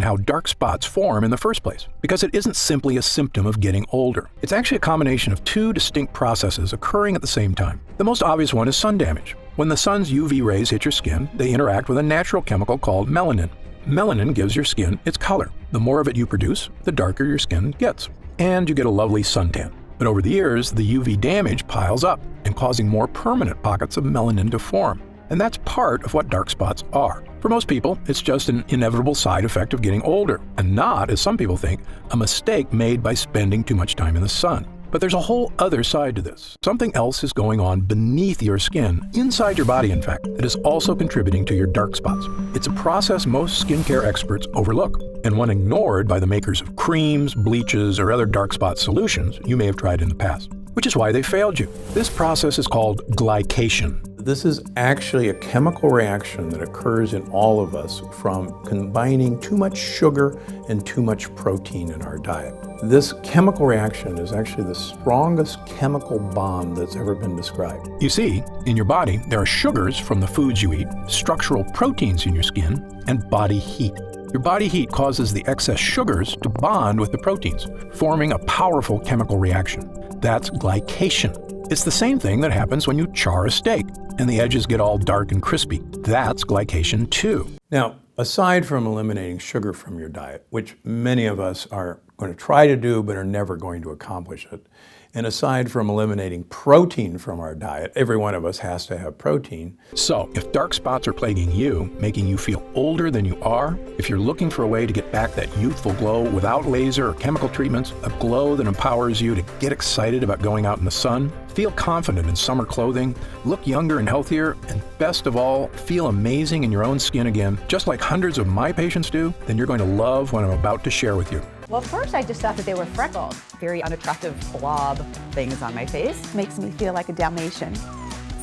how dark spots form in the first place, because it isn't simply a symptom of getting older. It's actually a combination of two distinct processes occurring at the same time. The most obvious one is sun damage. When the sun's UV rays hit your skin, they interact with a natural chemical called melanin. Melanin gives your skin its color. The more of it you produce, the darker your skin gets. And you get a lovely suntan. But over the years, the UV damage piles up and causing more permanent pockets of melanin to form. And that's part of what dark spots are. For most people, it's just an inevitable side effect of getting older, and not, as some people think, a mistake made by spending too much time in the sun. But there's a whole other side to this. Something else is going on beneath your skin, inside your body in fact, that is also contributing to your dark spots. It's a process most skincare experts overlook, and one ignored by the makers of creams, bleaches, or other dark spot solutions you may have tried in the past. Which is why they failed you. This process is called glycation. This is actually a chemical reaction that occurs in all of us from combining too much sugar and too much protein in our diet. This chemical reaction is actually the strongest chemical bond that's ever been described. You see, in your body, there are sugars from the foods you eat, structural proteins in your skin, and body heat. Your body heat causes the excess sugars to bond with the proteins, forming a powerful chemical reaction. That's glycation. It's the same thing that happens when you char a steak and the edges get all dark and crispy. That's glycation too. Now, aside from eliminating sugar from your diet, which many of us are going to try to do but are never going to accomplish it, and aside from eliminating protein from our diet, every one of us has to have protein. So, if dark spots are plaguing you, making you feel older than you are, if you're looking for a way to get back that youthful glow without laser or chemical treatments, a glow that empowers you to get excited about going out in the sun, feel confident in summer clothing, look younger and healthier, and best of all, feel amazing in your own skin again, just like hundreds of my patients do, then you're going to love what I'm about to share with you. Well, first I just thought that they were freckles. Very unattractive blob things on my face. Makes me feel like a Dalmatian.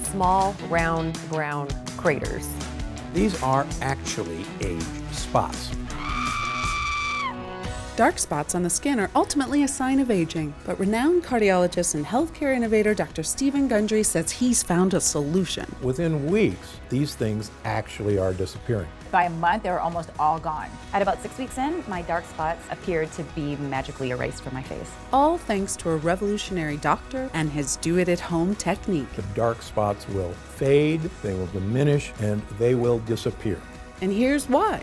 Small, round, brown craters. These are actually age spots. Dark spots on the skin are ultimately a sign of aging, but renowned cardiologist and healthcare innovator Dr. Stephen Gundry says he's found a solution. Within weeks, these things actually are disappearing. By a month, they were almost all gone. At about 6 weeks in, my dark spots appeared to be magically erased from my face. All thanks to a revolutionary doctor and his do-it-at-home technique. The dark spots will fade, they will diminish, and they will disappear. And here's why.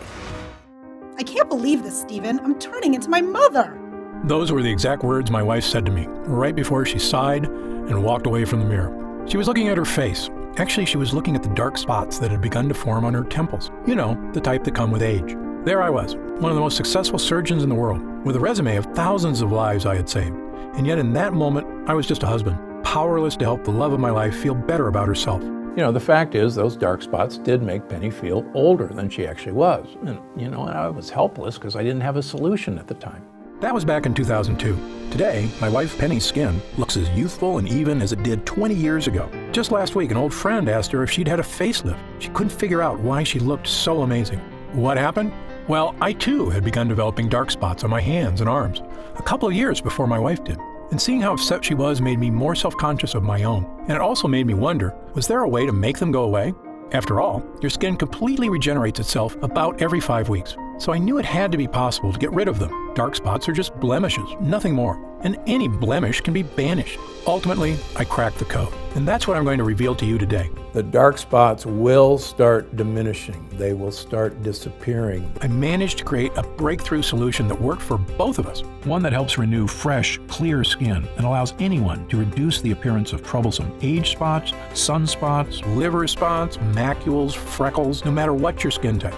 I can't believe this, Stephen. I'm turning into my mother. Those were the exact words my wife said to me, right before she sighed and walked away from the mirror. She was looking at her face. Actually, she was looking at the dark spots that had begun to form on her temples. You know, the type that come with age. There I was, one of the most successful surgeons in the world, with a resume of thousands of lives I had saved. And yet in that moment, I was just a husband, powerless to help the love of my life feel better about herself. You know, the fact is those dark spots did make Penny feel older than she actually was. And, you know, I was helpless because I didn't have a solution at the time. That was back in 2002. Today, my wife Penny's skin looks as youthful and even as it did 20 years ago. Just last week, an old friend asked her if she'd had a facelift. She couldn't figure out why she looked so amazing. What happened? Well, I too had begun developing dark spots on my hands and arms, a couple of years before my wife did. And seeing how upset she was made me more self-conscious of my own. And it also made me wonder, was there a way to make them go away? After all, your skin completely regenerates itself about every 5 weeks. So I knew it had to be possible to get rid of them. Dark spots are just blemishes, nothing more. And any blemish can be banished. Ultimately, I cracked the code. And that's what I'm going to reveal to you today. The dark spots will start diminishing. They will start disappearing. I managed to create a breakthrough solution that worked for both of us. One that helps renew fresh, clear skin and allows anyone to reduce the appearance of troublesome age spots, sunspots, liver spots, macules, freckles, no matter what your skin type.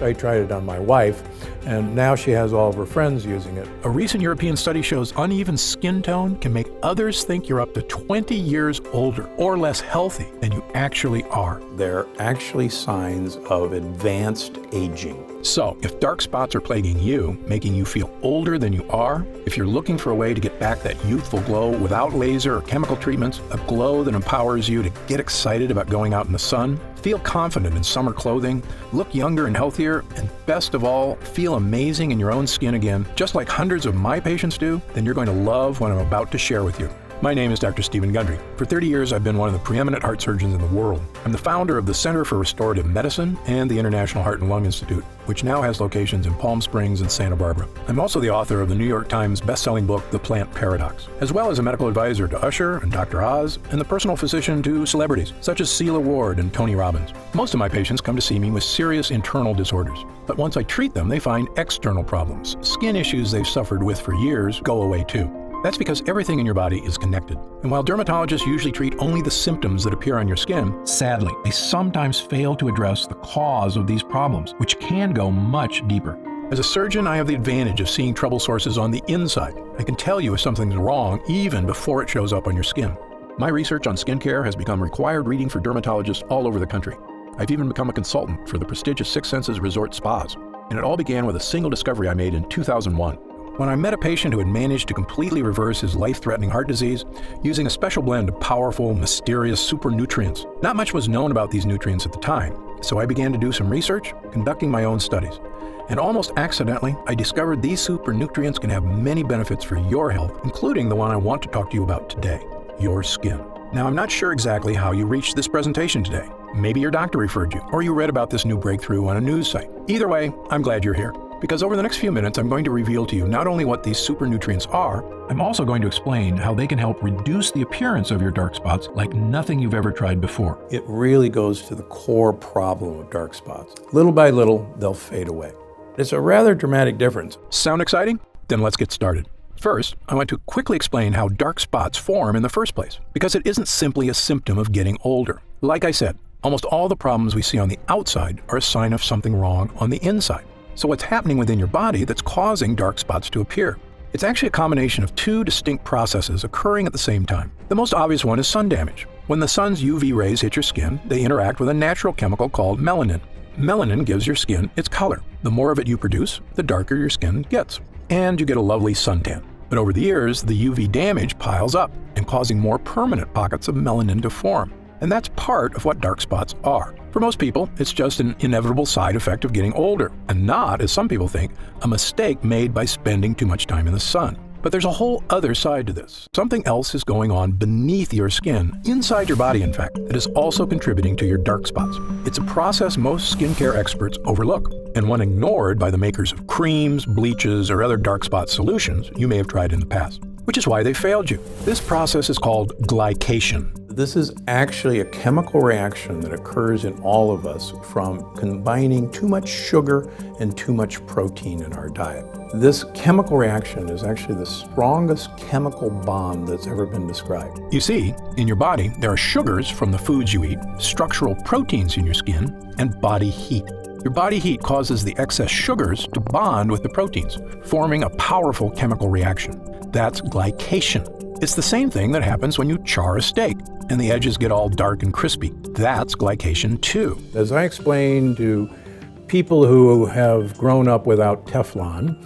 I tried it on my wife, and now she has all of her friends using it. A recent European study shows uneven skin tone can make others think you're up to 20 years older or less healthy than you actually are. They're actually signs of advanced aging. So, if dark spots are plaguing you, making you feel older than you are, if you're looking for a way to get back that youthful glow without laser or chemical treatments, a glow that empowers you to get excited about going out in the sun, feel confident in summer clothing, look younger and healthier, and best of all, feel amazing in your own skin again, just like hundreds of my patients do, then you're going to love what I'm about to share with you. My name is Dr. Stephen Gundry. For 30 years, I've been one of the preeminent heart surgeons in the world. I'm the founder of the Center for Restorative Medicine and the International Heart and Lung Institute, which now has locations in Palm Springs and Santa Barbara. I'm also the author of the New York Times best-selling book, The Plant Paradox, as well as a medical advisor to Usher and Dr. Oz, and the personal physician to celebrities such as Celia Ward and Tony Robbins. Most of my patients come to see me with serious internal disorders, but once I treat them, they find external problems. Skin issues they've suffered with for years go away too. That's because everything in your body is connected. And while dermatologists usually treat only the symptoms that appear on your skin, sadly, they sometimes fail to address the cause of these problems, which can go much deeper. As a surgeon, I have the advantage of seeing trouble sources on the inside. I can tell you if something's wrong even before it shows up on your skin. My research on skincare has become required reading for dermatologists all over the country. I've even become a consultant for the prestigious Six Senses Resort Spas. And it all began with a single discovery I made in 2001. When I met a patient who had managed to completely reverse his life-threatening heart disease using a special blend of powerful, mysterious super nutrients. Not much was known about these nutrients at the time, so I began to do some research, conducting my own studies. And almost accidentally, I discovered these super nutrients can have many benefits for your health, including the one I want to talk to you about today, your skin. Now, I'm not sure exactly how you reached this presentation today. Maybe your doctor referred you, or you read about this new breakthrough on a news site. Either way, I'm glad you're here. Because over the next few minutes, I'm going to reveal to you not only what these super nutrients are, I'm also going to explain how they can help reduce the appearance of your dark spots like nothing you've ever tried before. It really goes to the core problem of dark spots. Little by little, they'll fade away. It's a rather dramatic difference. Sound exciting? Then let's get started. First, I want to quickly explain how dark spots form in the first place, because it isn't simply a symptom of getting older. Like I said, almost all the problems we see on the outside are a sign of something wrong on the inside. So what's happening within your body that's causing dark spots to appear? It's actually a combination of two distinct processes occurring at the same time. The most obvious one is sun damage. When the sun's UV rays hit your skin, they interact with a natural chemical called melanin. Melanin gives your skin its color. The more of it you produce, the darker your skin gets. And you get a lovely suntan. But over the years, the UV damage piles up and causing more permanent pockets of melanin to form. And that's part of what dark spots are. For most people, it's just an inevitable side effect of getting older, and not, as some people think, a mistake made by spending too much time in the sun. But there's a whole other side to this. Something else is going on beneath your skin, inside your body in fact, that is also contributing to your dark spots. It's a process most skincare experts overlook, and one ignored by the makers of creams, bleaches, or other dark spot solutions you may have tried in the past. Which is why they failed you. This process is called glycation. This is actually a chemical reaction that occurs in all of us from combining too much sugar and too much protein in our diet. This chemical reaction is actually the strongest chemical bond that's ever been described. You see, in your body, there are sugars from the foods you eat, structural proteins in your skin, and body heat. Your body heat causes the excess sugars to bond with the proteins, forming a powerful chemical reaction. That's glycation. It's the same thing that happens when you char a steak and the edges get all dark and crispy. That's glycation too. As I explained to people who have grown up without Teflon,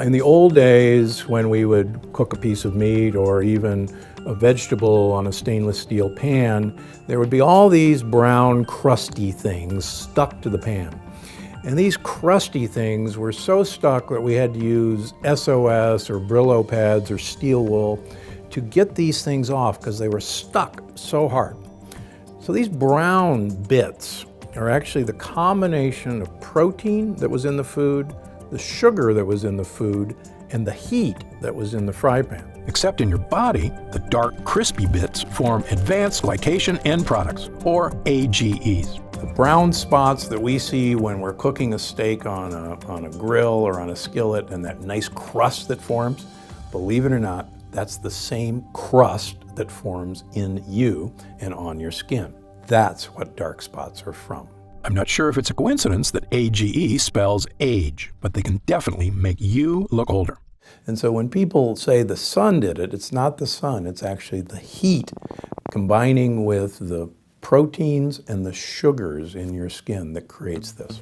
in the old days when we would cook a piece of meat or even a vegetable on a stainless steel pan, there would be all these brown crusty things stuck to the pan. And these crusty things were so stuck that we had to use SOS or Brillo pads or steel wool to get these things off because they were stuck so hard. So these brown bits are actually the combination of protein that was in the food, the sugar that was in the food, and the heat that was in the fry pan. Except in your body, the dark, crispy bits form advanced glycation end products, or AGEs. The brown spots that we see when we're cooking a steak on a grill or on a skillet and that nice crust that forms, believe it or not, that's the same crust that forms in you and on your skin. That's what dark spots are from. I'm not sure if it's a coincidence that AGE spells age, but they can definitely make you look older. And so when people say the sun did it, it's not the sun, it's actually the heat combining with the proteins and the sugars in your skin that creates this.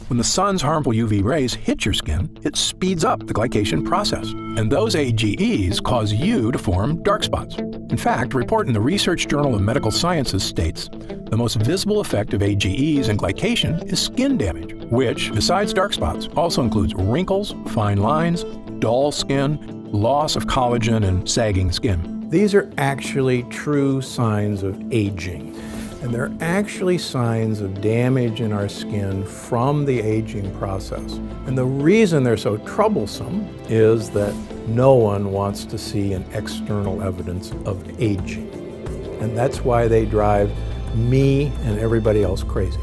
When the sun's harmful UV rays hit your skin, it speeds up the glycation process, and those AGEs cause you to form dark spots. In fact, a report in the Research Journal of Medical Sciences states the most visible effect of AGEs and glycation is skin damage, which, besides dark spots, also includes wrinkles, fine lines, dull skin, loss of collagen, and sagging skin. These are actually true signs of aging. And they're actually signs of damage in our skin from the aging process. And the reason they're so troublesome is that no one wants to see an external evidence of aging. And that's why they drive me and everybody else crazy.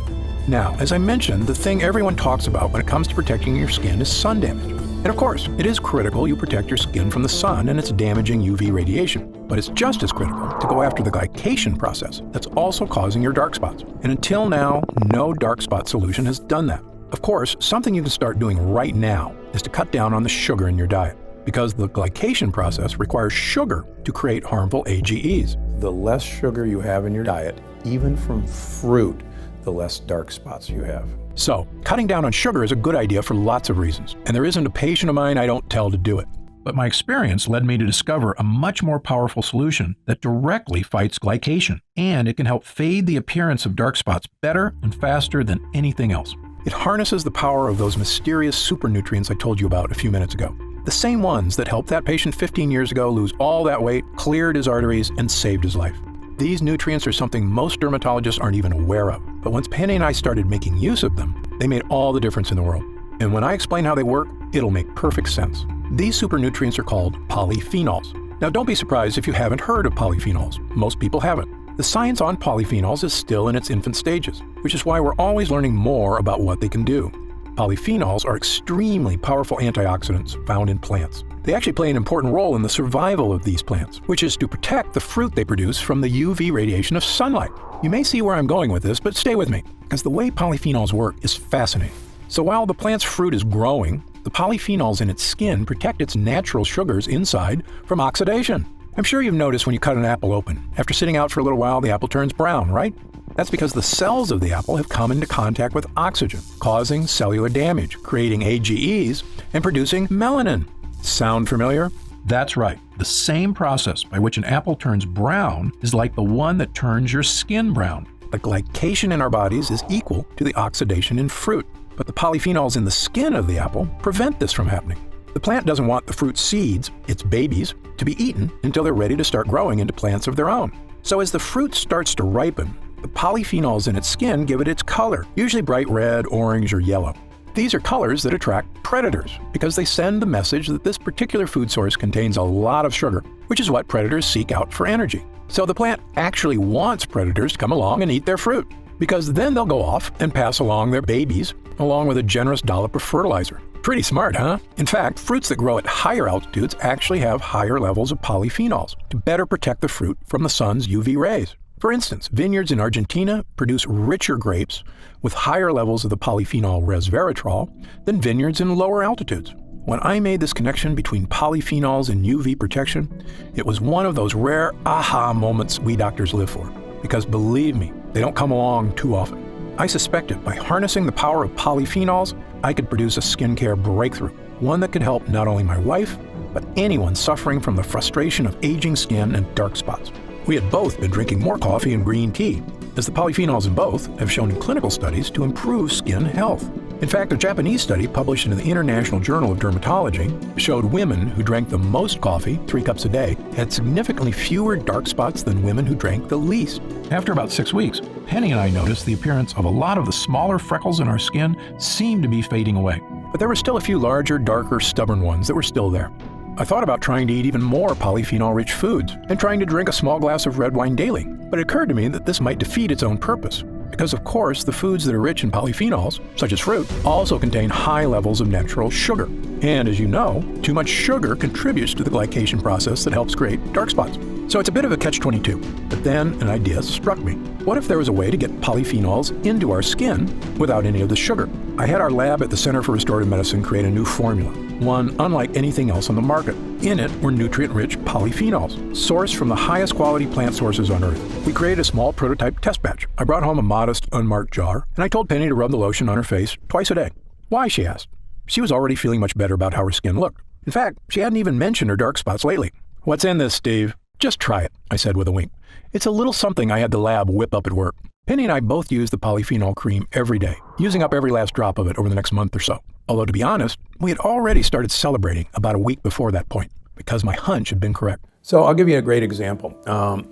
Now, as I mentioned, the thing everyone talks about when it comes to protecting your skin is sun damage. And of course, it is critical you protect your skin from the sun and its damaging UV radiation. But it's just as critical to go after the glycation process that's also causing your dark spots. And until now, no dark spot solution has done that. Of course, something you can start doing right now is to cut down on the sugar in your diet, because the glycation process requires sugar to create harmful AGEs. The less sugar you have in your diet, even from fruit, the less dark spots you have. So, cutting down on sugar is a good idea for lots of reasons, and there isn't a patient of mine I don't tell to do it. But my experience led me to discover a much more powerful solution that directly fights glycation, and it can help fade the appearance of dark spots better and faster than anything else. It harnesses the power of those mysterious supernutrients I told you about a few minutes ago. The same ones that helped that patient 15 years ago lose all that weight, cleared his arteries, and saved his life. These nutrients are something most dermatologists aren't even aware of. But once Penny and I started making use of them, they made all the difference in the world. And when I explain how they work, it'll make perfect sense. These supernutrients are called polyphenols. Now don't be surprised if you haven't heard of polyphenols. Most people haven't. The science on polyphenols is still in its infant stages, which is why we're always learning more about what they can do. Polyphenols are extremely powerful antioxidants found in plants. They actually play an important role in the survival of these plants, which is to protect the fruit they produce from the UV radiation of sunlight. You may see where I'm going with this, but stay with me, because the way polyphenols work is fascinating. So while the plant's fruit is growing, the polyphenols in its skin protect its natural sugars inside from oxidation. I'm sure you've noticed when you cut an apple open, after sitting out for a little while, the apple turns brown, right? That's because the cells of the apple have come into contact with oxygen, causing cellular damage, creating AGEs, and producing melanin. Sound familiar? That's right. The same process by which an apple turns brown is like the one that turns your skin brown. The glycation in our bodies is equal to the oxidation in fruit, but the polyphenols in the skin of the apple prevent this from happening. The plant doesn't want the fruit seeds, its babies, to be eaten until they're ready to start growing into plants of their own. So as the fruit starts to ripen, the polyphenols in its skin give it its color, usually bright red, orange, or yellow. These are colors that attract predators because they send the message that this particular food source contains a lot of sugar, which is what predators seek out for energy. So the plant actually wants predators to come along and eat their fruit, because then they'll go off and pass along their babies along with a generous dollop of fertilizer. Pretty smart, huh? In fact, fruits that grow at higher altitudes actually have higher levels of polyphenols to better protect the fruit from the sun's UV rays. For instance, vineyards in Argentina produce richer grapes with higher levels of the polyphenol resveratrol than vineyards in lower altitudes. When I made this connection between polyphenols and UV protection, it was one of those rare aha moments we doctors live for. Because believe me, they don't come along too often. I suspected by harnessing the power of polyphenols, I could produce a skincare breakthrough, one that could help not only my wife, but anyone suffering from the frustration of aging skin and dark spots. We had both been drinking more coffee and green tea, as the polyphenols in both have shown in clinical studies to improve skin health. In fact, a Japanese study published in the International Journal of Dermatology showed women who drank the most coffee, 3 cups a day, had significantly fewer dark spots than women who drank the least. After about 6 weeks, Penny and I noticed the appearance of a lot of the smaller freckles in our skin seemed to be fading away. But there were still a few larger, darker, stubborn ones that were still there. I thought about trying to eat even more polyphenol-rich foods and trying to drink a small glass of red wine daily, but it occurred to me that this might defeat its own purpose. Because of course, the foods that are rich in polyphenols, such as fruit, also contain high levels of natural sugar. And as you know, too much sugar contributes to the glycation process that helps create dark spots. So it's a bit of a catch-22. But then an idea struck me. What if there was a way to get polyphenols into our skin without any of the sugar? I had our lab at the Center for Restorative Medicine create a new formula, one unlike anything else on the market. In it were nutrient-rich polyphenols, sourced from the highest quality plant sources on Earth. We created a small prototype test batch. I brought home a modest, unmarked jar, and I told Penny to rub the lotion on her face twice a day. Why, she asked. She was already feeling much better about how her skin looked. In fact, she hadn't even mentioned her dark spots lately. What's in this, Steve? Just try it, I said with a wink. It's a little something I had the lab whip up at work. Penny and I both use the polyphenol cream every day, using up every last drop of it over the next month or so. Although to be honest, we had already started celebrating about a week before that point, because my hunch had been correct. So I'll give you a great example.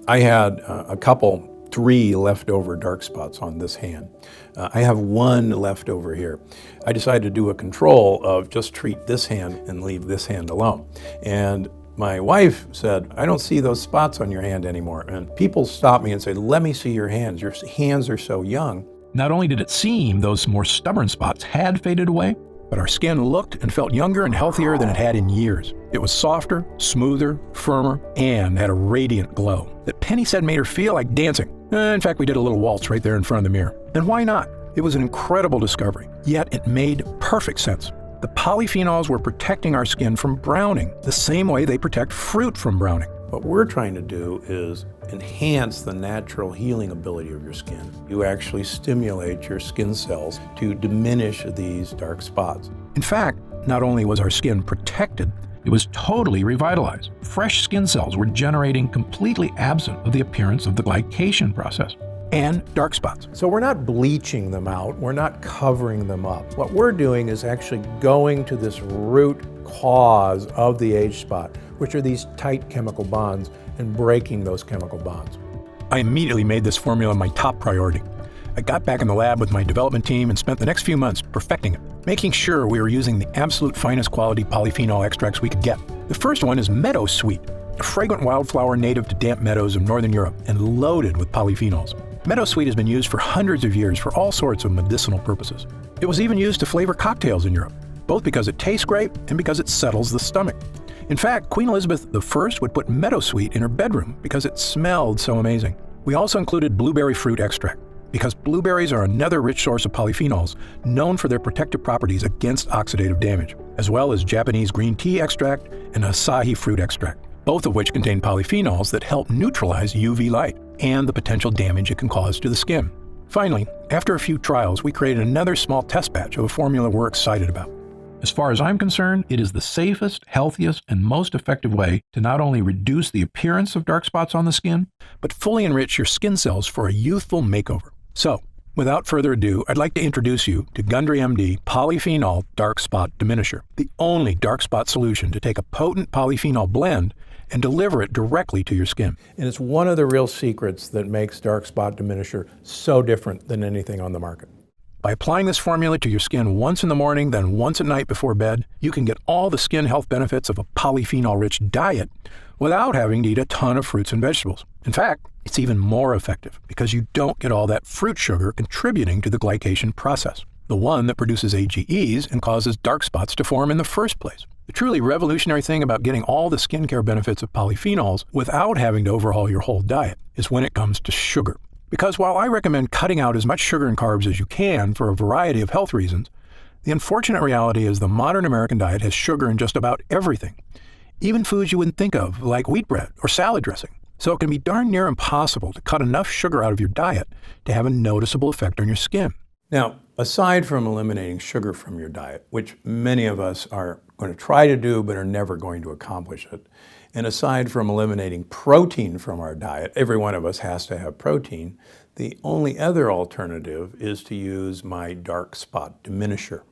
I had a couple, 3 leftover dark spots on this hand. I have 1 left over here. I decided to do a control of just treat this hand and leave this hand alone. And my wife said, I don't see those spots on your hand anymore. And people stop me and say, let me see your hands. Your hands are so young. Not only did it seem those more stubborn spots had faded away, but our skin looked and felt younger and healthier than it had in years. It was softer, smoother, firmer, and had a radiant glow that Penny said made her feel like dancing. In fact, we did a little waltz right there in front of the mirror. And why not? It was an incredible discovery, yet it made perfect sense. The polyphenols were protecting our skin from browning, the same way they protect fruit from browning. What we're trying to do is enhance the natural healing ability of your skin. You actually stimulate your skin cells to diminish these dark spots. In fact, not only was our skin protected, it was totally revitalized. Fresh skin cells were generating completely absent of the appearance of the glycation process and dark spots. So we're not bleaching them out, we're not covering them up. What we're doing is actually going to this root cause of the age spot, which are these tight chemical bonds, and breaking those chemical bonds. I immediately made this formula my top priority. I got back in the lab with my development team and spent the next few months perfecting it, making sure we were using the absolute finest quality polyphenol extracts we could get. The first one is Meadow Sweet, a fragrant wildflower native to damp meadows of northern Europe and loaded with polyphenols. Meadow Sweet has been used for hundreds of years for all sorts of medicinal purposes. It was even used to flavor cocktails in Europe, both because it tastes great and because it settles the stomach. In fact, Queen Elizabeth I would put Meadow Sweet in her bedroom because it smelled so amazing. We also included blueberry fruit extract, because blueberries are another rich source of polyphenols known for their protective properties against oxidative damage, as well as Japanese green tea extract and Asahi fruit extract, both of which contain polyphenols that help neutralize UV light and the potential damage it can cause to the skin. Finally, after a few trials, we created another small test batch of a formula we're excited about. As far as I'm concerned, it is the safest, healthiest, and most effective way to not only reduce the appearance of dark spots on the skin, but fully enrich your skin cells for a youthful makeover. So, without further ado, I'd like to introduce you to Gundry MD Polyphenol Dark Spot Diminisher, the only dark spot solution to take a potent polyphenol blend and deliver it directly to your skin. And it's one of the real secrets that makes dark spot diminisher so different than anything on the market. By applying this formula to your skin once in the morning, then once at night before bed, you can get all the skin health benefits of a polyphenol-rich diet without having to eat a ton of fruits and vegetables. In fact, it's even more effective because you don't get all that fruit sugar contributing to the glycation process, the one that produces AGEs and causes dark spots to form in the first place. The truly revolutionary thing about getting all the skincare benefits of polyphenols without having to overhaul your whole diet is when it comes to sugar. Because while I recommend cutting out as much sugar and carbs as you can for a variety of health reasons, the unfortunate reality is the modern American diet has sugar in just about everything, even foods you wouldn't think of, like wheat bread or salad dressing. So it can be darn near impossible to cut enough sugar out of your diet to have a noticeable effect on your skin. Now, aside from eliminating sugar from your diet, which many of us are going to try to do but are never going to accomplish it, and aside from eliminating protein from our diet, every one of us has to have protein, the only other alternative is to use my dark spot diminisher.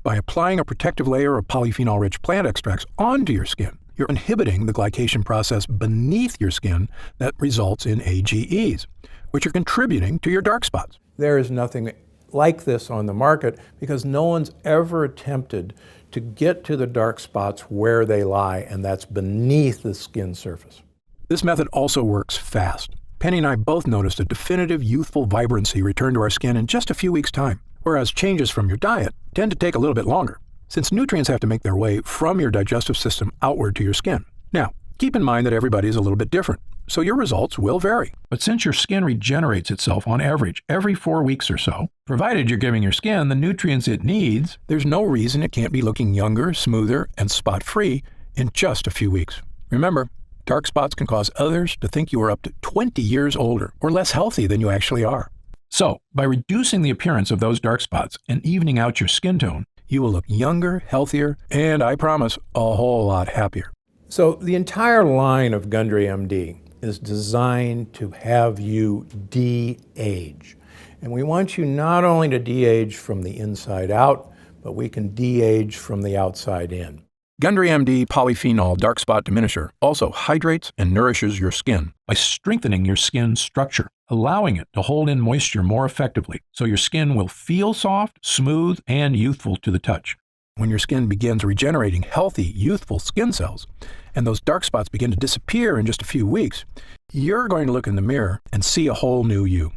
By applying a protective layer of polyphenol-rich plant extracts onto your skin, you're inhibiting the glycation process beneath your skin that results in AGEs, which are contributing to your dark spots. There is nothing like this on the market because no one's ever attempted to get to the dark spots where they lie, and that's beneath the skin surface. This method also works fast. Penny and I both noticed a definitive youthful vibrancy return to our skin in just a few weeks' time, whereas changes from your diet tend to take a little bit longer, since nutrients have to make their way from your digestive system outward to your skin. Now, keep in mind that everybody is a little bit different, so your results will vary. But since your skin regenerates itself on average every 4 weeks or so, provided you're giving your skin the nutrients it needs, there's no reason it can't be looking younger, smoother, and spot-free in just a few weeks. Remember, dark spots can cause others to think you are up to 20 years older or less healthy than you actually are. So, by reducing the appearance of those dark spots and evening out your skin tone, you will look younger, healthier, and I promise, a whole lot happier. So the entire line of Gundry MD is designed to have you de-age. And we want you not only to de-age from the inside out, but we can de-age from the outside in. Gundry MD Polyphenol Dark Spot Diminisher also hydrates and nourishes your skin by strengthening your skin structure, allowing it to hold in moisture more effectively so your skin will feel soft, smooth, and youthful to the touch. When your skin begins regenerating healthy, youthful skin cells, and those dark spots begin to disappear in just a few weeks, you're going to look in the mirror and see a whole new you.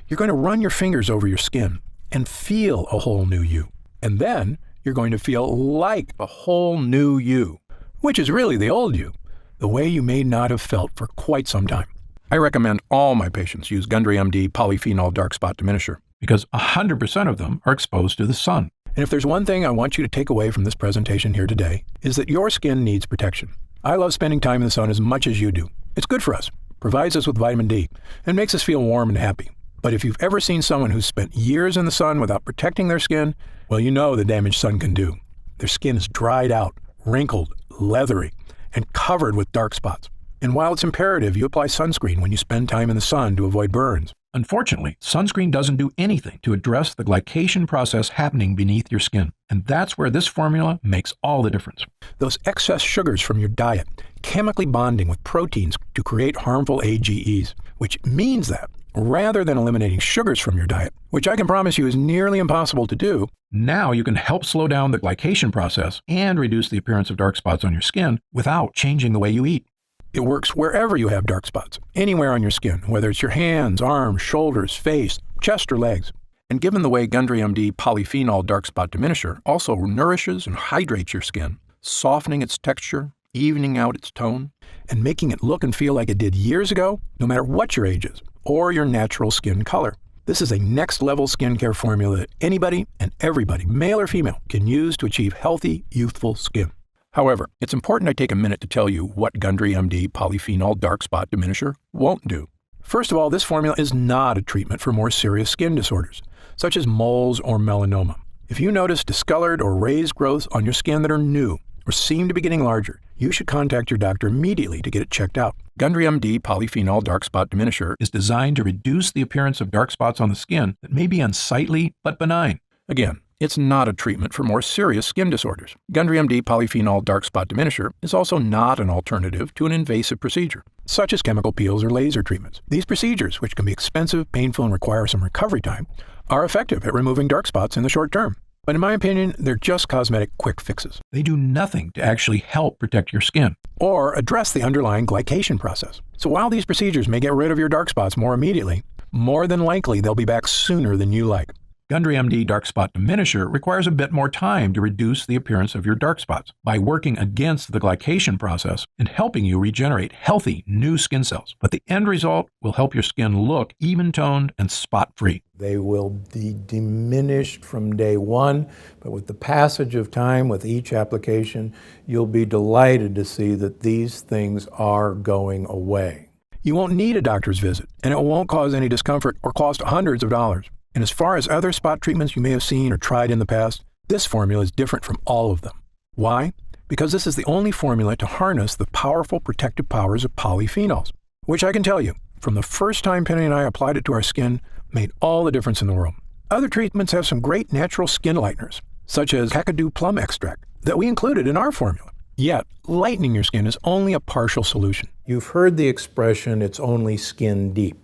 You're going to run your fingers over your skin and feel a whole new you. And then you're going to feel like a whole new you, which is really the old you, the way you may not have felt for quite some time. I recommend all my patients use Gundry MD Polyphenol Dark Spot Diminisher because 100% of them are exposed to the sun. And if there's one thing I want you to take away from this presentation here today, is that your skin needs protection. I love spending time in the sun as much as you do. It's good for us, provides us with vitamin D, and makes us feel warm and happy. But if you've ever seen someone who's spent years in the sun without protecting their skin, well, you know the damage sun can do. Their skin is dried out, wrinkled, leathery, and covered with dark spots. And while it's imperative you apply sunscreen when you spend time in the sun to avoid burns, unfortunately, sunscreen doesn't do anything to address the glycation process happening beneath your skin. And that's where this formula makes all the difference. Those excess sugars from your diet chemically bonding with proteins to create harmful AGEs, which means that rather than eliminating sugars from your diet, which I can promise you is nearly impossible to do, now you can help slow down the glycation process and reduce the appearance of dark spots on your skin without changing the way you eat. It works wherever you have dark spots, anywhere on your skin, whether it's your hands, arms, shoulders, face, chest, or legs. And given the way Gundry MD Polyphenol Dark Spot Diminisher also nourishes and hydrates your skin, softening its texture, evening out its tone, and making it look and feel like it did years ago, no matter what your age is, or your natural skin color. This is a next-level skincare formula that anybody and everybody, male or female, can use to achieve healthy, youthful skin. However, it's important I take a minute to tell you what Gundry MD Polyphenol Dark Spot Diminisher won't do. First of all, this formula is not a treatment for more serious skin disorders, such as moles or melanoma. If you notice discolored or raised growths on your skin that are new or seem to be getting larger, you should contact your doctor immediately to get it checked out. Gundry MD Polyphenol Dark Spot Diminisher is designed to reduce the appearance of dark spots on the skin that may be unsightly but benign. Again, it's not a treatment for more serious skin disorders. Gundry MD Polyphenol Dark Spot Diminisher is also not an alternative to an invasive procedure, such as chemical peels or laser treatments. These procedures, which can be expensive, painful, and require some recovery time, are effective at removing dark spots in the short term. But in my opinion, they're just cosmetic quick fixes. They do nothing to actually help protect your skin or address the underlying glycation process. So while these procedures may get rid of your dark spots more immediately, more than likely they'll be back sooner than you like. Gundry MD Dark Spot Diminisher requires a bit more time to reduce the appearance of your dark spots by working against the glycation process and helping you regenerate healthy new skin cells. But the end result will help your skin look even-toned and spot-free. They will be diminished from day one, but with the passage of time, with each application, you'll be delighted to see that these things are going away. You won't need a doctor's visit, and it won't cause any discomfort or cost hundreds of dollars. And as far as other spot treatments you may have seen or tried in the past, this formula is different from all of them. Why? Because this is the only formula to harness the powerful protective powers of polyphenols, which I can tell you, from the first time Penny and I applied it to our skin, made all the difference in the world. Other treatments have some great natural skin lighteners, such as kakadu plum extract, that we included in our formula. Yet, lightening your skin is only a partial solution. You've heard the expression, it's only skin deep.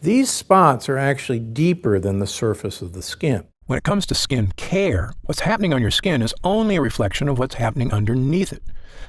These spots are actually deeper than the surface of the skin. When it comes to skin care, what's happening on your skin is only a reflection of what's happening underneath it.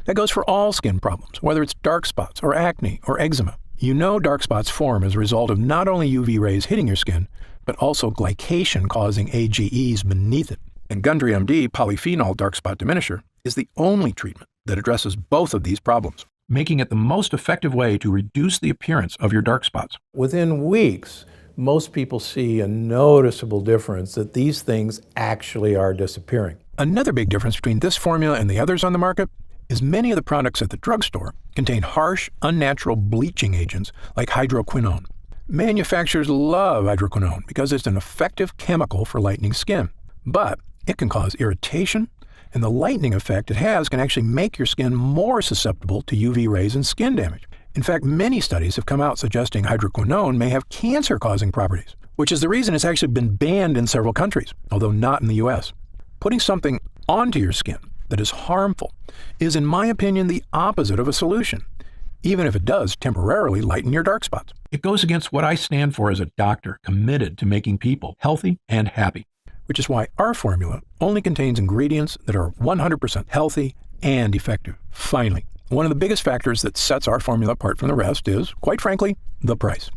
That goes for all skin problems, whether it's dark spots or acne or eczema. You know dark spots form as a result of not only UV rays hitting your skin, but also glycation causing AGEs beneath it. And Gundry MD Polyphenol Dark Spot Diminisher is the only treatment that addresses both of these problems, making it the most effective way to reduce the appearance of your dark spots. Within weeks, most people see a noticeable difference that these things actually are disappearing. Another big difference between this formula and the others on the market is many of the products at the drugstore contain harsh, unnatural bleaching agents like hydroquinone. Manufacturers love hydroquinone because it's an effective chemical for lightening skin, but it can cause irritation, and the lightening effect it has can actually make your skin more susceptible to UV rays and skin damage. In fact, many studies have come out suggesting hydroquinone may have cancer-causing properties, which is the reason it's actually been banned in several countries, although not in the US. Putting something onto your skin that is harmful is, in my opinion, the opposite of a solution, even if it does temporarily lighten your dark spots. It goes against what I stand for as a doctor committed to making people healthy and happy, which is why our formula only contains ingredients that are 100% healthy and effective. Finally, one of the biggest factors that sets our formula apart from the rest is, quite frankly, the price.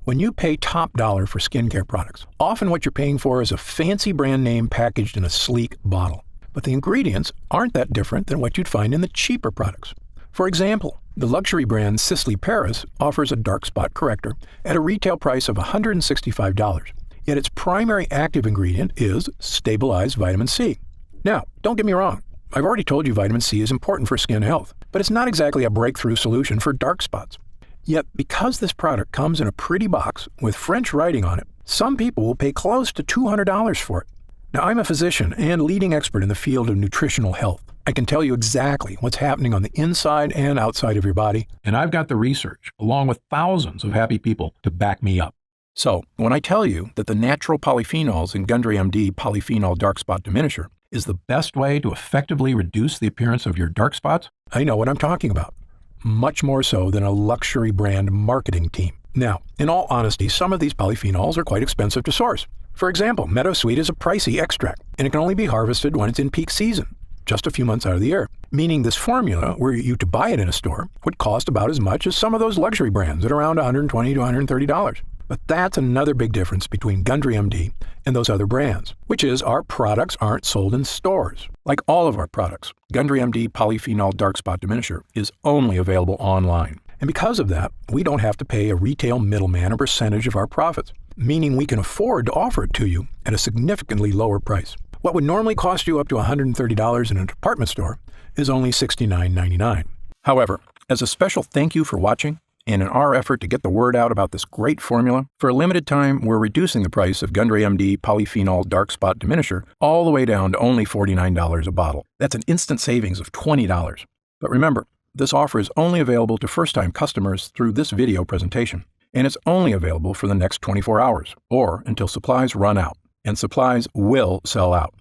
When you pay top dollar for skincare products, often what you're paying for is a fancy brand name packaged in a sleek bottle. But the ingredients aren't that different than what you'd find in the cheaper products. For example, the luxury brand Sisley Paris offers a dark spot corrector at a retail price of $165, yet its primary active ingredient is stabilized vitamin C. Now, don't get me wrong, I've already told you vitamin C is important for skin health, but it's not exactly a breakthrough solution for dark spots. Yet, because this product comes in a pretty box with French writing on it, some people will pay close to $200 for it. Now, I'm a physician and leading expert in the field of nutritional health. I can tell you exactly what's happening on the inside and outside of your body, and I've got the research, along with thousands of happy people, to back me up. So, when I tell you that the natural polyphenols in Gundry MD Polyphenol Dark Spot Diminisher is the best way to effectively reduce the appearance of your dark spots, I know what I'm talking about. Much more so than a luxury brand marketing team. Now, in all honesty, some of these polyphenols are quite expensive to source. For example, meadowsweet is a pricey extract, and it can only be harvested when it's in peak season, just a few months out of the year, meaning this formula, were you to buy it in a store, would cost about as much as some of those luxury brands at around $120 to $130. But that's another big difference between Gundry MD and those other brands, which is our products aren't sold in stores. Like all of our products, Gundry MD Polyphenol Dark Spot Diminisher is only available online. And because of that, we don't have to pay a retail middleman a percentage of our profits, meaning we can afford to offer it to you at a significantly lower price. What would normally cost you up to $130 in a department store is only $69.99. However, as a special thank you for watching, and in our effort to get the word out about this great formula, for a limited time, we're reducing the price of Gundry MD Polyphenol Dark Spot Diminisher all the way down to only $49 a bottle. That's an instant savings of $20. But remember, this offer is only available to first-time customers through this video presentation, and it's only available for the next 24 hours, or until supplies run out, and supplies will sell out.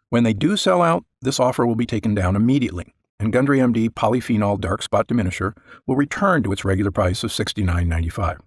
When they do sell out, this offer will be taken down immediately, and Gundry MD Polyphenol Dark Spot Diminisher will return to its regular price of $69.95.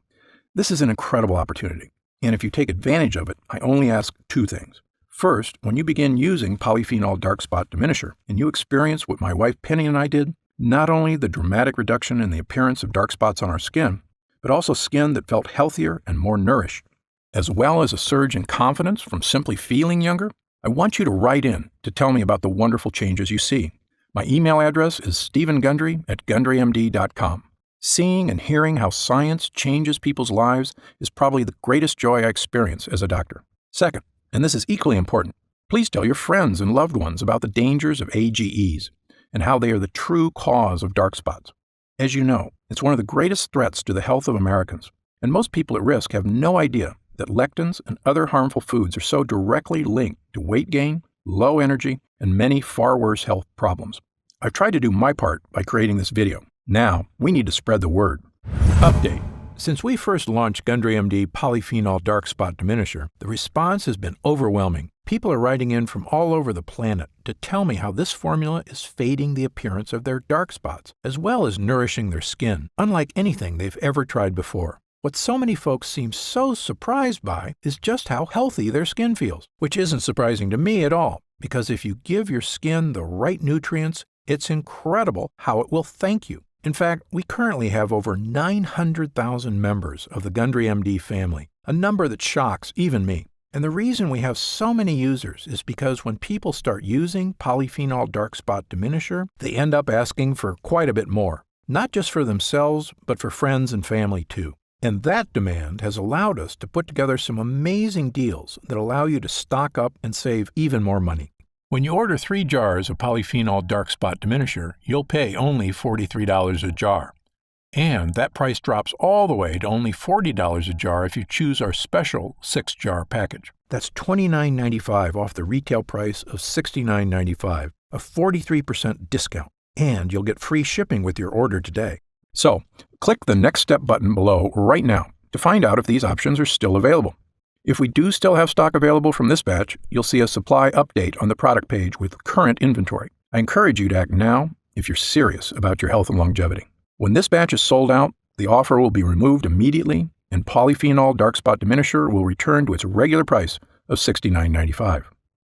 This is an incredible opportunity, and if you take advantage of it, I only ask two things. First, when you begin using Polyphenol Dark Spot Diminisher, and you experience what my wife Penny and I did, not only the dramatic reduction in the appearance of dark spots on our skin, but also skin that felt healthier and more nourished, as well as a surge in confidence from simply feeling younger, I want you to write in to tell me about the wonderful changes you see. My email address is stephengundry@gundrymd.com. Seeing and hearing how science changes people's lives is probably the greatest joy I experience as a doctor. Second, and this is equally important, please tell your friends and loved ones about the dangers of AGEs and how they are the true cause of dark spots. As you know, it's one of the greatest threats to the health of Americans, and most people at risk have no idea that lectins and other harmful foods are so directly linked to weight gain, low energy, and many far worse health problems. I've tried to do my part by creating this video. Now, we need to spread the word. Update. Since we first launched Gundry MD Polyphenol Dark Spot Diminisher, the response has been overwhelming. People are writing in from all over the planet to tell me how this formula is fading the appearance of their dark spots, as well as nourishing their skin, unlike anything they've ever tried before. What so many folks seem so surprised by is just how healthy their skin feels, which isn't surprising to me at all, because if you give your skin the right nutrients, it's incredible how it will thank you. In fact, we currently have over 900,000 members of the Gundry MD family, a number that shocks even me. And the reason we have so many users is because when people start using Polyphenol Dark Spot Diminisher, they end up asking for quite a bit more, not just for themselves, but for friends and family too. And that demand has allowed us to put together some amazing deals that allow you to stock up and save even more money. When you order 3 jars of Polyphenol Dark Spot Diminisher, you'll pay only $43 a jar. And that price drops all the way to only $40 a jar if you choose our special 6-jar package. That's $29.95 off the retail price of $69.95, a 43% discount. And you'll get free shipping with your order today. So, click the Next Step button below right now to find out if these options are still available. If we do still have stock available from this batch, you'll see a supply update on the product page with current inventory. I encourage you to act now if you're serious about your health and longevity. When this batch is sold out, the offer will be removed immediately, and Polyphenol Dark Spot Diminisher will return to its regular price of $69.95.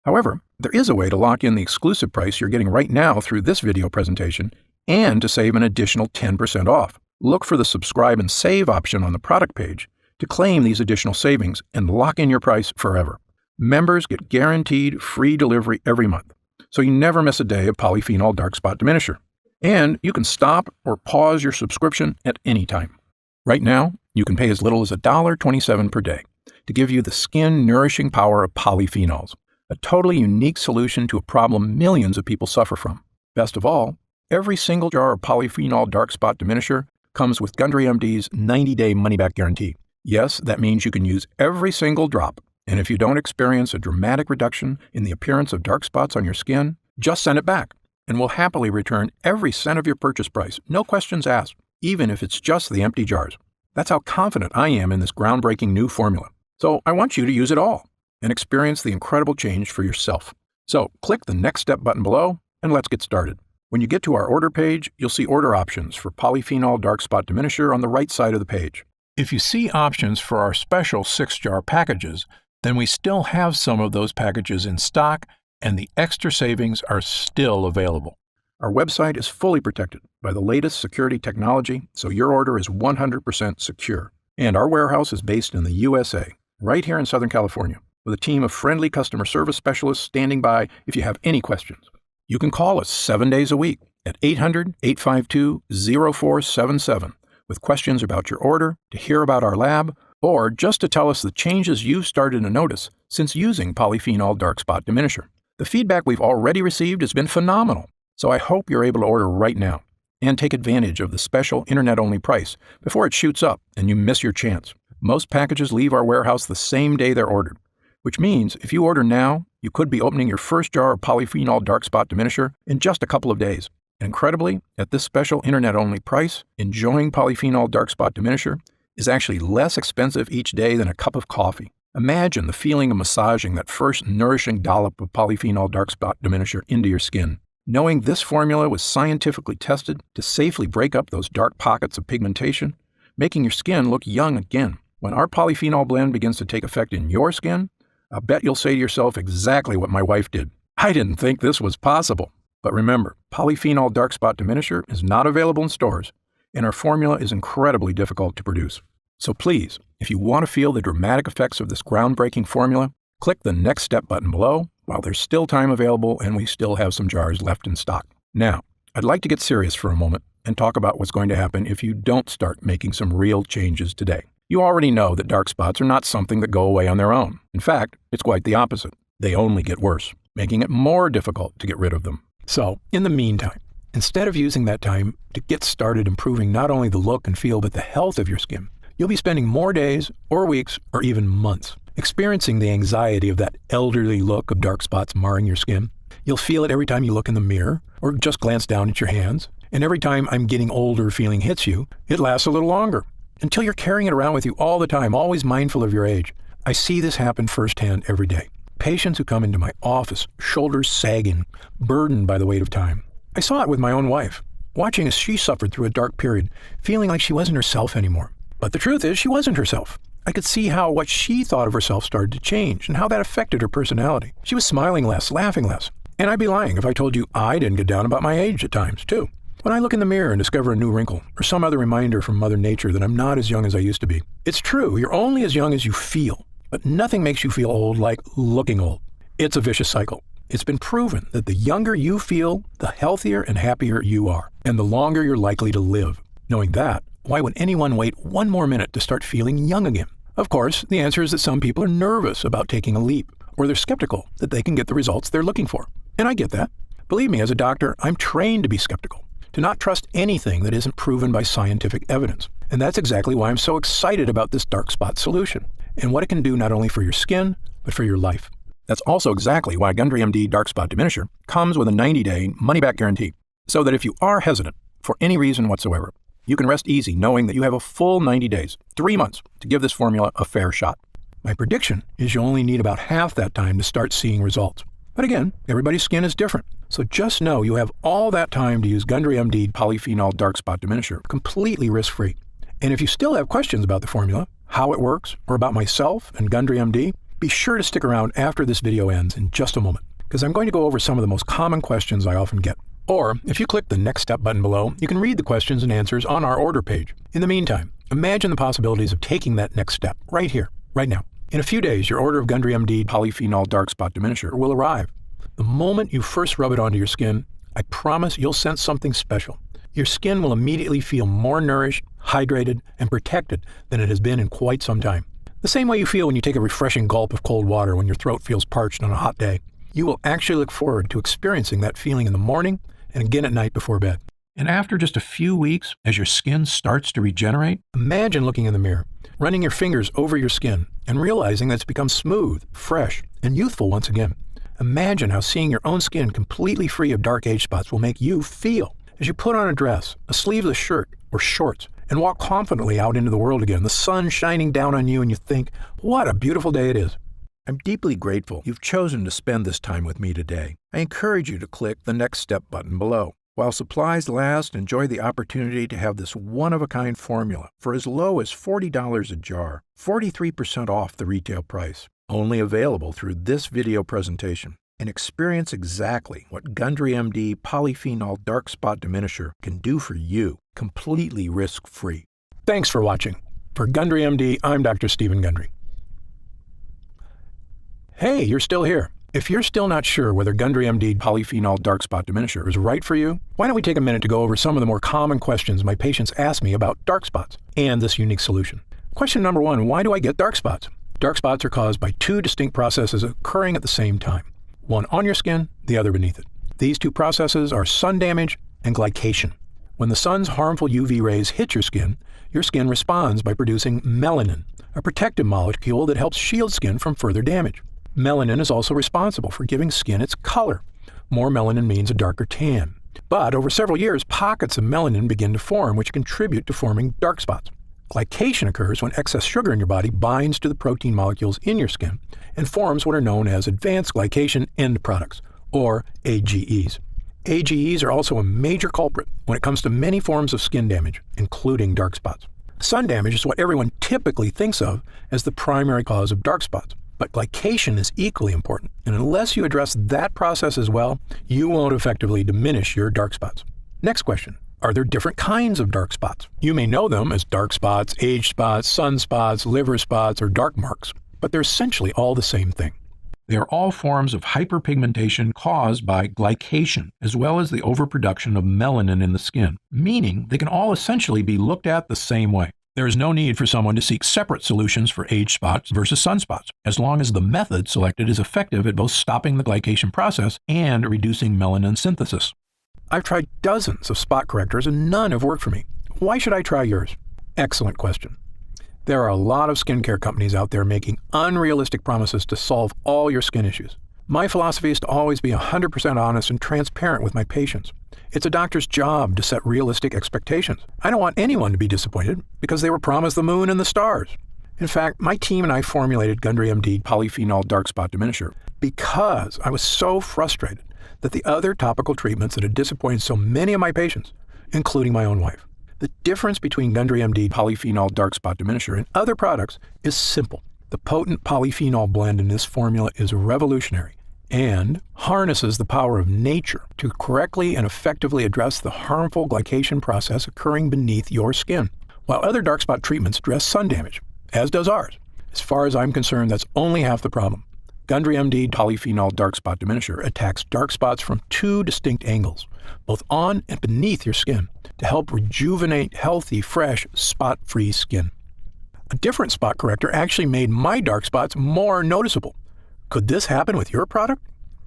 However, there is a way to lock in the exclusive price you're getting right now through this video presentation and to save an additional 10% off. Look for the subscribe and save option on the product page to claim these additional savings and lock in your price forever. Members get guaranteed free delivery every month, so you never miss a day of Polyphenol Dark Spot Diminisher. And you can stop or pause your subscription at any time. Right now, you can pay as little as $1.27 per day to give you the skin-nourishing power of polyphenols, a totally unique solution to a problem millions of people suffer from. Best of all, every single jar of Polyphenol Dark Spot Diminisher comes with Gundry MD's 90-day money-back guarantee. Yes, that means you can use every single drop, and if you don't experience a dramatic reduction in the appearance of dark spots on your skin, just send it back, and we'll happily return every cent of your purchase price, no questions asked, even if it's just the empty jars. That's how confident I am in this groundbreaking new formula. So I want you to use it all and experience the incredible change for yourself. So click the Next Step button below, and let's get started. When you get to our order page, you'll see order options for Polyphenol Dark Spot Diminisher on the right side of the page. If you see options for our special 6-jar packages, then we still have some of those packages in stock, and the extra savings are still available. Our website is fully protected by the latest security technology, so your order is 100% secure. And our warehouse is based in the USA, right here in Southern California, with a team of friendly customer service specialists standing by if you have any questions. You can call us 7 days a week at 800-852-0477 with questions about your order, to hear about our lab, or just to tell us the changes you've started to notice since using Polyphenol Dark Spot Diminisher. The feedback we've already received has been phenomenal, so I hope you're able to order right now and take advantage of the special internet-only price before it shoots up and you miss your chance. Most packages leave our warehouse the same day they're ordered, which means if you order now, you could be opening your first jar of Polyphenol Dark Spot Diminisher in just a couple of days. Incredibly, at this special internet-only price, enjoying Polyphenol Dark Spot Diminisher is actually less expensive each day than a cup of coffee. Imagine the feeling of massaging that first nourishing dollop of Polyphenol Dark Spot Diminisher into your skin. Knowing this formula was scientifically tested to safely break up those dark pockets of pigmentation, making your skin look young again. When our polyphenol blend begins to take effect in your skin, I'll bet you'll say to yourself exactly what my wife did. I didn't think this was possible. But remember, Polyphenol Dark Spot Diminisher is not available in stores, and our formula is incredibly difficult to produce. So please, if you want to feel the dramatic effects of this groundbreaking formula, click the Next Step button below while there's still time available and we still have some jars left in stock. Now, I'd like to get serious for a moment and talk about what's going to happen if you don't start making some real changes today. You already know that dark spots are not something that go away on their own. In fact, it's quite the opposite. They only get worse, making it more difficult to get rid of them. So, in the meantime, instead of using that time to get started improving not only the look and feel but the health of your skin, you'll be spending more days or weeks or even months experiencing the anxiety of that elderly look of dark spots marring your skin. You'll feel it every time you look in the mirror or just glance down at your hands. And every time I'm getting older feeling hits you, it lasts a little longer until you're carrying it around with you all the time, always mindful of your age. I see this happen firsthand every day. Patients who come into my office, shoulders sagging, burdened by the weight of time. I saw it with my own wife, watching as she suffered through a dark period, feeling like she wasn't herself anymore. But the truth is, she wasn't herself. I could see how what she thought of herself started to change and how that affected her personality. She was smiling less, laughing less. And I'd be lying if I told you I didn't get down about my age at times, too. When I look in the mirror and discover a new wrinkle or some other reminder from Mother Nature that I'm not as young as I used to be. It's true, you're only as young as you feel. But nothing makes you feel old like looking old. It's a vicious cycle. It's been proven that the younger you feel, the healthier and happier you are, and the longer you're likely to live. Knowing that, why would anyone wait one more minute to start feeling young again? Of course, the answer is that some people are nervous about taking a leap, or they're skeptical that they can get the results they're looking for. And I get that. Believe me, as a doctor, I'm trained to be skeptical, to not trust anything that isn't proven by scientific evidence. And that's exactly why I'm so excited about this dark spot solution, and what it can do not only for your skin, but for your life. That's also exactly why Gundry MD Dark Spot Diminisher comes with a 90-day money-back guarantee, so that if you are hesitant for any reason whatsoever, you can rest easy knowing that you have a full 90 days, 3 months, to give this formula a fair shot. My prediction is you'll only need about half that time to start seeing results. But again, everybody's skin is different. So just know you have all that time to use Gundry MD Polyphenol Dark Spot Diminisher completely risk-free. And if you still have questions about the formula, how it works, or about myself and Gundry MD, be sure to stick around after this video ends in just a moment, because I'm going to go over some of the most common questions I often get. Or, if you click the Next Step button below, you can read the questions and answers on our order page. In the meantime, imagine the possibilities of taking that next step right here, right now. In a few days, your order of Gundry MD Polyphenol Dark Spot Diminisher will arrive. The moment you first rub it onto your skin, I promise you'll sense something special. Your skin will immediately feel more nourished, hydrated, and protected than it has been in quite some time. The same way you feel when you take a refreshing gulp of cold water when your throat feels parched on a hot day. You will actually look forward to experiencing that feeling in the morning and again at night before bed. And after just a few weeks, as your skin starts to regenerate, imagine looking in the mirror, running your fingers over your skin, and realizing that it's become smooth, fresh, and youthful once again. Imagine how seeing your own skin completely free of dark age spots will make you feel as you put on a dress, a sleeveless shirt, or shorts, and walk confidently out into the world again, the sun shining down on you, and you think, what a beautiful day it is. I'm deeply grateful you've chosen to spend this time with me today. I encourage you to click the Next Step button below. While supplies last, enjoy the opportunity to have this one-of-a-kind formula for as low as $40 a jar, 43% off the retail price. Only available through this video presentation. And experience exactly what Gundry MD Polyphenol Dark Spot Diminisher can do for you, completely risk-free. Thanks for watching. For Gundry MD, I'm Dr. Stephen Gundry. Hey, you're still here. If you're still not sure whether Gundry MD Polyphenol Dark Spot Diminisher is right for you, why don't we take a minute to go over some of the more common questions my patients ask me about dark spots and this unique solution. Question number 1, why do I get dark spots? Dark spots are caused by two distinct processes occurring at the same time. One on your skin, the other beneath it. These two processes are sun damage and glycation. When the sun's harmful UV rays hit your skin responds by producing melanin, a protective molecule that helps shield skin from further damage. Melanin is also responsible for giving skin its color. More melanin means a darker tan. But over several years, pockets of melanin begin to form, which contribute to forming dark spots. Glycation occurs when excess sugar in your body binds to the protein molecules in your skin and forms what are known as advanced glycation end products, or AGEs. AGEs are also a major culprit when it comes to many forms of skin damage, including dark spots. Sun damage is what everyone typically thinks of as the primary cause of dark spots. But glycation is equally important, and unless you address that process as well, you won't effectively diminish your dark spots. Next question. Are there different kinds of dark spots? You may know them as dark spots, age spots, sunspots, liver spots, or dark marks, but they're essentially all the same thing. They are all forms of hyperpigmentation caused by glycation, as well as the overproduction of melanin in the skin, meaning they can all essentially be looked at the same way. There is no need for someone to seek separate solutions for age spots versus sunspots, as long as the method selected is effective at both stopping the glycation process and reducing melanin synthesis. I've tried dozens of spot correctors and none have worked for me. Why should I try yours? Excellent question. There are a lot of skincare companies out there making unrealistic promises to solve all your skin issues. My philosophy is to always be 100% honest and transparent with my patients. It's a doctor's job to set realistic expectations. I don't want anyone to be disappointed because they were promised the moon and the stars. In fact, my team and I formulated Gundry MD Polyphenol Dark Spot Diminisher because I was so frustrated that the other topical treatments that had disappointed so many of my patients, including my own wife. The difference between Gundry MD Polyphenol Dark Spot Diminisher and other products is simple. The potent polyphenol blend in this formula is revolutionary and harnesses the power of nature to correctly and effectively address the harmful glycation process occurring beneath your skin. While other dark spot treatments address sun damage, as does ours, as far as I'm concerned, that's only half the problem. Gundry MD Polyphenol Dark Spot Diminisher attacks dark spots from two distinct angles, both on and beneath your skin, to help rejuvenate healthy, fresh, spot-free skin. A different spot corrector actually made my dark spots more noticeable. Could this happen with your product?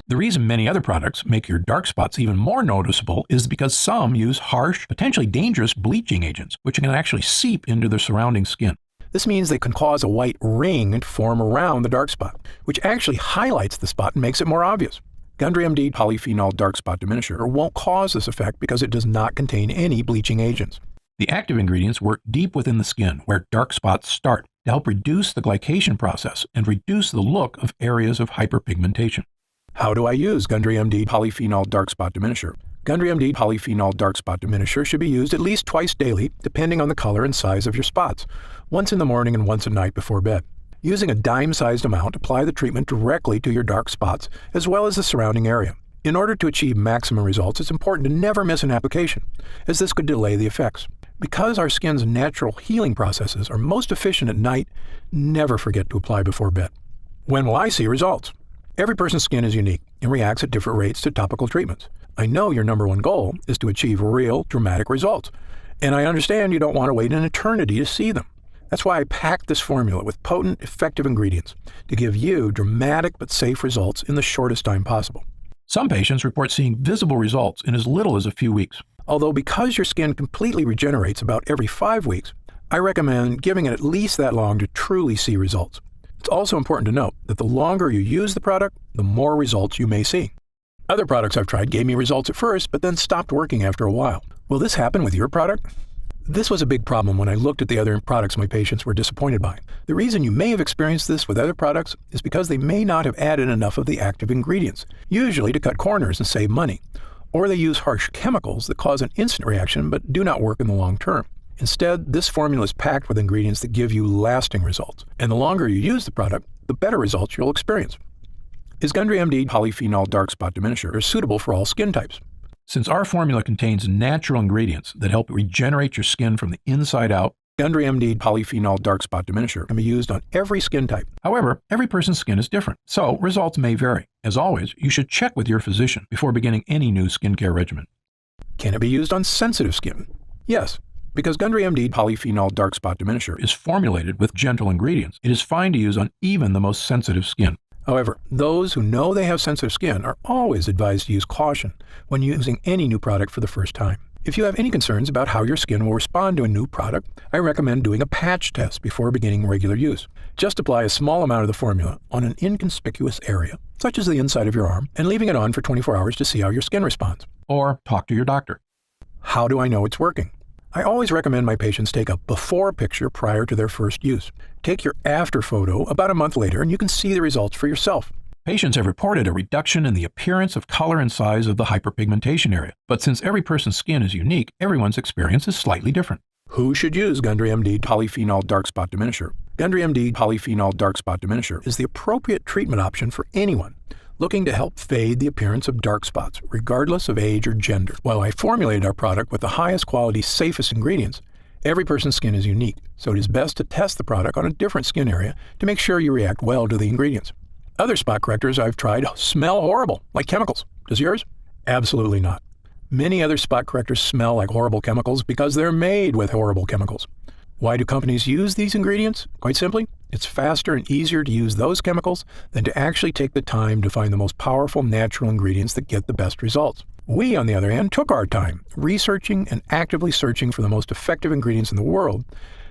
The reason many other products make your dark spots even more noticeable is because some use harsh, potentially dangerous bleaching agents, which can actually seep into the surrounding skin. This means they can cause a white ring to form around the dark spot, which actually highlights the spot and makes it more obvious. Gundry MD Polyphenol Dark Spot Diminisher won't cause this effect because it does not contain any bleaching agents. The active ingredients work deep within the skin, where dark spots start, to help reduce the glycation process and reduce the look of areas of hyperpigmentation. How do I use Gundry MD Polyphenol Dark Spot Diminisher? Gundry MD Polyphenol Dark Spot Diminisher should be used at least twice daily, depending on the color and size of your spots, once in the morning and once at night before bed. Using a dime-sized amount, apply the treatment directly to your dark spots, as well as the surrounding area. In order to achieve maximum results, it's important to never miss an application, as this could delay the effects. Because our skin's natural healing processes are most efficient at night, never forget to apply before bed. When will I see results? Every person's skin is unique and reacts at different rates to topical treatments. I know your number one goal is to achieve real, dramatic results, and I understand you don't want to wait an eternity to see them. That's why I packed this formula with potent, effective ingredients to give you dramatic but safe results in the shortest time possible. Some patients report seeing visible results in as little as a few weeks. Although because your skin completely regenerates about every 5 weeks, I recommend giving it at least that long to truly see results. It's also important to note that the longer you use the product, the more results you may see. Other products I've tried gave me results at first, but then stopped working after a while. Will this happen with your product? This was a big problem when I looked at the other products my patients were disappointed by. The reason you may have experienced this with other products is because they may not have added enough of the active ingredients, usually to cut corners and save money. Or they use harsh chemicals that cause an instant reaction but do not work in the long term. Instead, this formula is packed with ingredients that give you lasting results, and the longer you use the product, the better results you'll experience. Is Gundry MD Polyphenol Dark Spot Diminisher suitable for all skin types? Since our formula contains natural ingredients that help regenerate your skin from the inside out, Gundry MD Polyphenol Dark Spot Diminisher can be used on every skin type. However, every person's skin is different, so results may vary. As always, you should check with your physician before beginning any new skincare regimen. Can it be used on sensitive skin? Yes. Because Gundry MD Polyphenol Dark Spot Diminisher is formulated with gentle ingredients, it is fine to use on even the most sensitive skin. However, those who know they have sensitive skin are always advised to use caution when using any new product for the first time. If you have any concerns about how your skin will respond to a new product, I recommend doing a patch test before beginning regular use. Just apply a small amount of the formula on an inconspicuous area, such as the inside of your arm, and leaving it on for 24 hours to see how your skin responds. Or talk to your doctor. How do I know it's working? I always recommend my patients take a before picture prior to their first use. Take your after photo about a month later and you can see the results for yourself. Patients have reported a reduction in the appearance of color and size of the hyperpigmentation area. But since every person's skin is unique, everyone's experience is slightly different. Who should use Gundry MD Polyphenol Dark Spot Diminisher? Gundry MD Polyphenol Dark Spot Diminisher is the appropriate treatment option for anyone looking to help fade the appearance of dark spots, regardless of age or gender. While I formulated our product with the highest quality, safest ingredients, every person's skin is unique, so it is best to test the product on a different skin area to make sure you react well to the ingredients. Other spot correctors I've tried smell horrible, like chemicals. Does yours? Absolutely not. Many other spot correctors smell like horrible chemicals because they're made with horrible chemicals. Why do companies use these ingredients? Quite simply, it's faster and easier to use those chemicals than to actually take the time to find the most powerful natural ingredients that get the best results. We, on the other hand, took our time researching and actively searching for the most effective ingredients in the world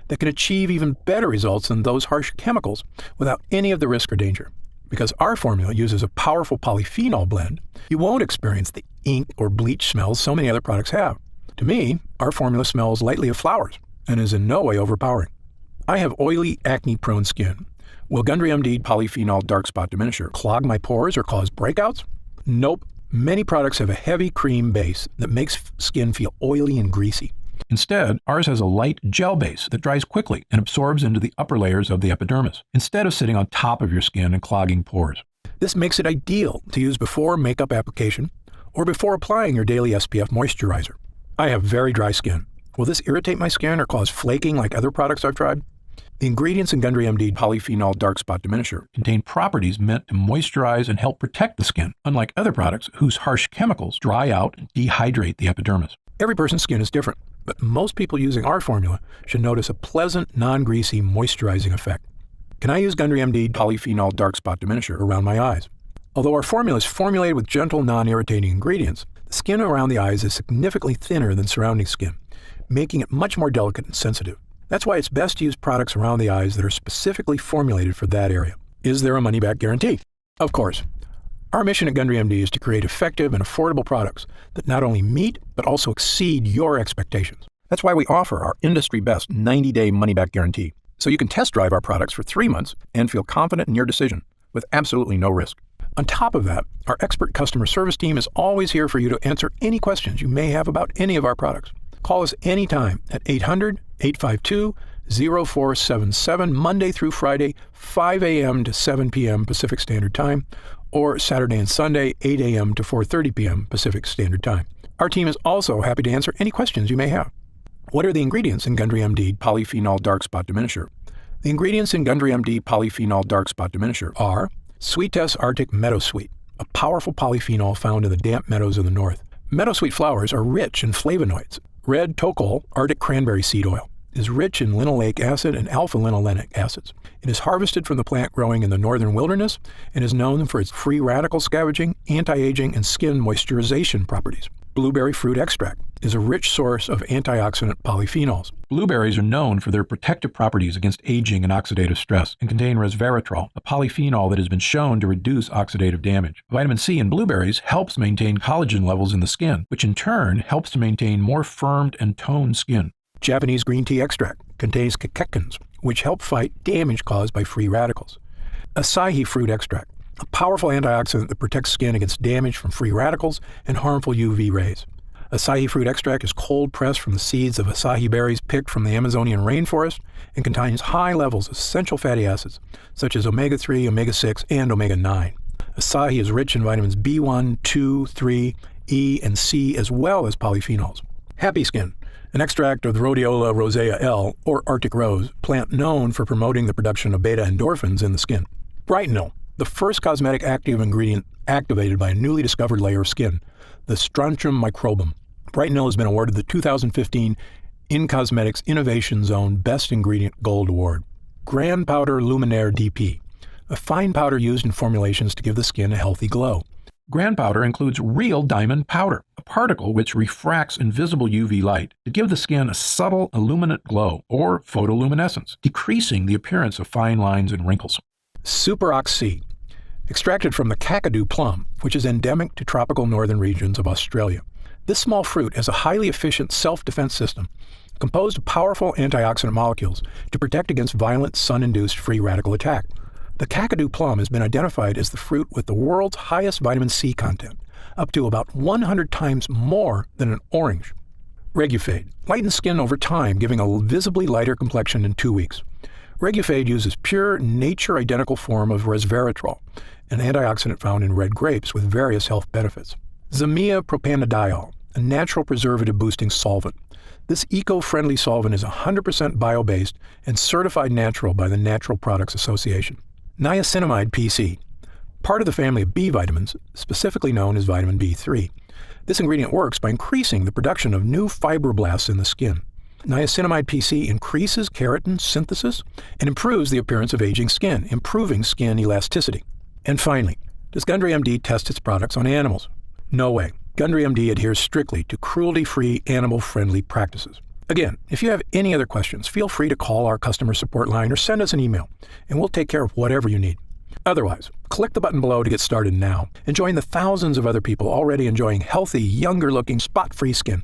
that can achieve even better results than those harsh chemicals without any of the risk or danger. Because our formula uses a powerful polyphenol blend, you won't experience the ink or bleach smells so many other products have. To me, our formula smells lightly of flowers and is in no way overpowering. I have oily, acne-prone skin. Will Gundry MD Polyphenol Dark Spot Diminisher clog my pores or cause breakouts? Nope. Many products have a heavy cream base that makes skin feel oily and greasy. Instead, ours has a light gel base that dries quickly and absorbs into the upper layers of the epidermis, instead of sitting on top of your skin and clogging pores. This makes it ideal to use before makeup application or before applying your daily SPF moisturizer. I have very dry skin. Will this irritate my skin or cause flaking like other products I've tried? The ingredients in Gundry MD Polyphenol Dark Spot Diminisher contain properties meant to moisturize and help protect the skin, unlike other products whose harsh chemicals dry out and dehydrate the epidermis. Every person's skin is different, but most people using our formula should notice a pleasant, non-greasy, moisturizing effect. Can I use Gundry MD Polyphenol Dark Spot Diminisher around my eyes? Although our formula is formulated with gentle, non-irritating ingredients, the skin around the eyes is significantly thinner than surrounding skin, making it much more delicate and sensitive. That's why it's best to use products around the eyes that are specifically formulated for that area. Is there a money-back guarantee? Of course. Our mission at Gundry MD is to create effective and affordable products that not only meet, but also exceed your expectations. That's why we offer our industry-best 90-day money-back guarantee, so you can test drive our products for 3 months and feel confident in your decision with absolutely no risk. On top of that, our expert customer service team is always here for you to answer any questions you may have about any of our products. Call us anytime at 800-852-0477, Monday through Friday, 5 a.m. to 7 p.m. Pacific Standard Time, or Saturday and Sunday, 8 a.m. to 4:30 p.m. Pacific Standard Time. Our team is also happy to answer any questions you may have. What are the ingredients in Gundry MD Polyphenol Dark Spot Diminisher? The ingredients in Gundry MD Polyphenol Dark Spot Diminisher are Sweetess Arctic Meadowsweet, a powerful polyphenol found in the damp meadows of the north. Meadowsweet flowers are rich in flavonoids. Red Tocol Arctic Cranberry Seed Oil is rich in linoleic acid and alpha-linolenic acids. It is harvested from the plant growing in the northern wilderness and is known for its free radical scavenging, anti-aging, and skin moisturization properties. Blueberry fruit extract is a rich source of antioxidant polyphenols. Blueberries are known for their protective properties against aging and oxidative stress and contain resveratrol, a polyphenol that has been shown to reduce oxidative damage. Vitamin C in blueberries helps maintain collagen levels in the skin, which in turn helps to maintain more firmed and toned skin. Japanese green tea extract contains catechins, which help fight damage caused by free radicals. Acai fruit extract, a powerful antioxidant that protects skin against damage from free radicals and harmful UV rays. Acai fruit extract is cold pressed from the seeds of acai berries picked from the Amazonian rainforest and contains high levels of essential fatty acids such as omega-3, omega-6, and omega-9. Acai is rich in vitamins B1, 2, 3, E, and C, as well as polyphenols. Happy Skin, an extract of the Rhodiola rosea L, or Arctic rose, plant known for promoting the production of beta endorphins in the skin. Brightenol, the first cosmetic active ingredient activated by a newly discovered layer of skin, the strontium microbum. Brightenol has been awarded the 2015 In Cosmetics Innovation Zone Best Ingredient Gold Award. Grand Powder Luminaire DP, a fine powder used in formulations to give the skin a healthy glow. Grand powder includes real diamond powder, a particle which refracts invisible UV light to give the skin a subtle illuminate glow or photoluminescence, decreasing the appearance of fine lines and wrinkles. Super Oxy, extracted from the Kakadu plum, which is endemic to tropical northern regions of Australia. This small fruit has a highly efficient self-defense system composed of powerful antioxidant molecules to protect against violent sun-induced free radical attack. The Kakadu plum has been identified as the fruit with the world's highest vitamin C content, up to about 100 times more than an orange. Regufade lightens skin over time, giving a visibly lighter complexion in 2 weeks. Regufade uses pure, nature-identical form of resveratrol, an antioxidant found in red grapes with various health benefits. Zamia propanediol, a natural preservative-boosting solvent. This eco-friendly solvent is 100% bio-based and certified natural by the Natural Products Association. Niacinamide PC, part of the family of B vitamins, specifically known as vitamin B3. This ingredient works by increasing the production of new fibroblasts in the skin. Niacinamide PC increases keratin synthesis and improves the appearance of aging skin, improving skin elasticity. And finally, does Gundry MD test its products on animals? No way. Gundry MD adheres strictly to cruelty-free, animal-friendly practices. Again, if you have any other questions, feel free to call our customer support line or send us an email, and we'll take care of whatever you need. Otherwise, click the button below to get started now and join the thousands of other people already enjoying healthy, younger-looking, spot-free skin.